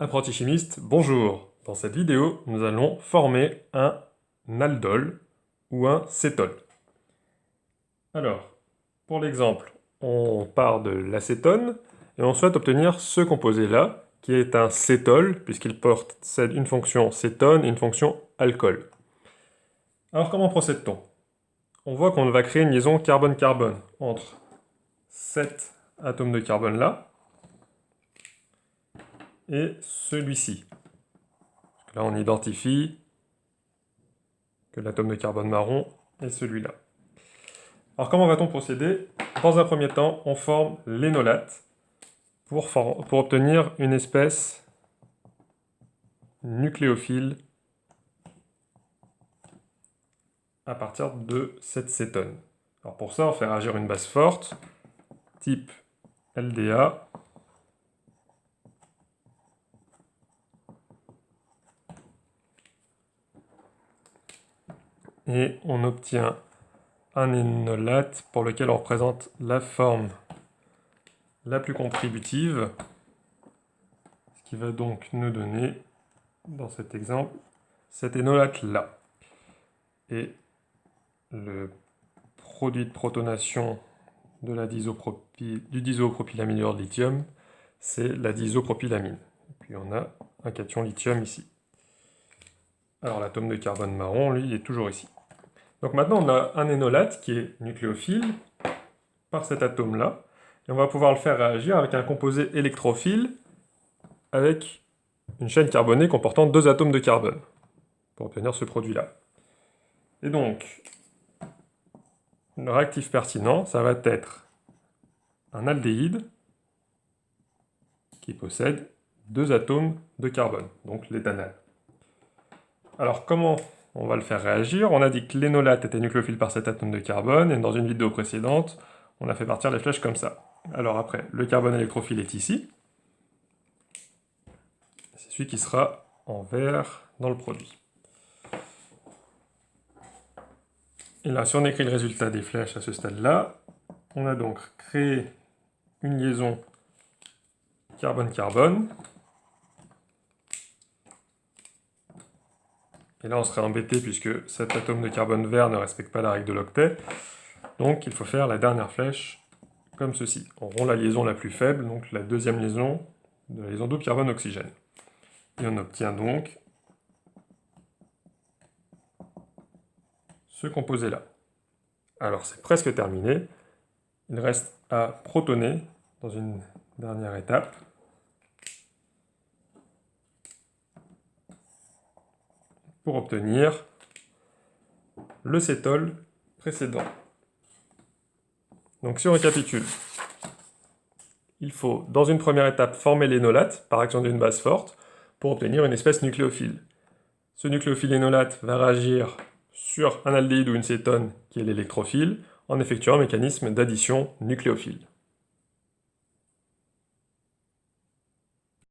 Apprenti chimiste, bonjour! Dans cette vidéo, nous allons former un aldol ou un cétol. Alors, pour l'exemple, on part de l'acétone et on souhaite obtenir ce composé-là, qui est un cétol, puisqu'il possède une fonction cétone et une fonction alcool. Alors comment procède-t-on? On voit qu'on va créer une liaison carbone-carbone entre cet atome de carbone-là et celui-ci. Là, on identifie que l'atome de carbone marron est celui-là. Alors, comment va-t-on procéder? Dans un premier temps, on forme l'énolate pour obtenir une espèce nucléophile à partir de cette cétone. Alors pour ça, on fait réagir une base forte, type LDA, et on obtient un énolate pour lequel on représente la forme la plus contributive, ce qui va donc nous donner, dans cet exemple, cet énolate-là. Et le produit de protonation de la du disopropylamidure de lithium, c'est la disopropylamine. Et puis on a un cation lithium ici. Alors l'atome de carbone marron, lui, est toujours ici. Donc maintenant, on a un énolate qui est nucléophile par cet atome-là, et on va pouvoir le faire réagir avec un composé électrophile avec une chaîne carbonée comportant 2 atomes de carbone, pour obtenir ce produit-là. Et donc, le réactif pertinent, ça va être un aldéhyde qui possède 2 atomes de carbone, donc l'éthanal. Alors comment on va le faire réagir? On a dit que l'énolate était nucléophile par cet atome de carbone, et dans une vidéo précédente, on a fait partir les flèches comme ça. Alors après, le carbone électrophile est ici. C'est celui qui sera en vert dans le produit. Et là, si on écrit le résultat des flèches à ce stade-là, on a donc créé une liaison carbone-carbone. Et là, on serait embêté puisque cet atome de carbone vert ne respecte pas la règle de l'octet. Donc, il faut faire la dernière flèche comme ceci. On rompt la liaison la plus faible, donc la deuxième liaison de la liaison double carbone-oxygène. Et on obtient donc ce composé-là. Alors, c'est presque terminé. Il reste à protoner dans une dernière étape. Pour obtenir le cétol précédent. Donc si on récapitule, il faut dans une première étape former l'énolate par action d'une base forte pour obtenir une espèce nucléophile. Ce nucléophile énolate va réagir sur un aldéhyde ou une cétone qui est l'électrophile en effectuant un mécanisme d'addition nucléophile.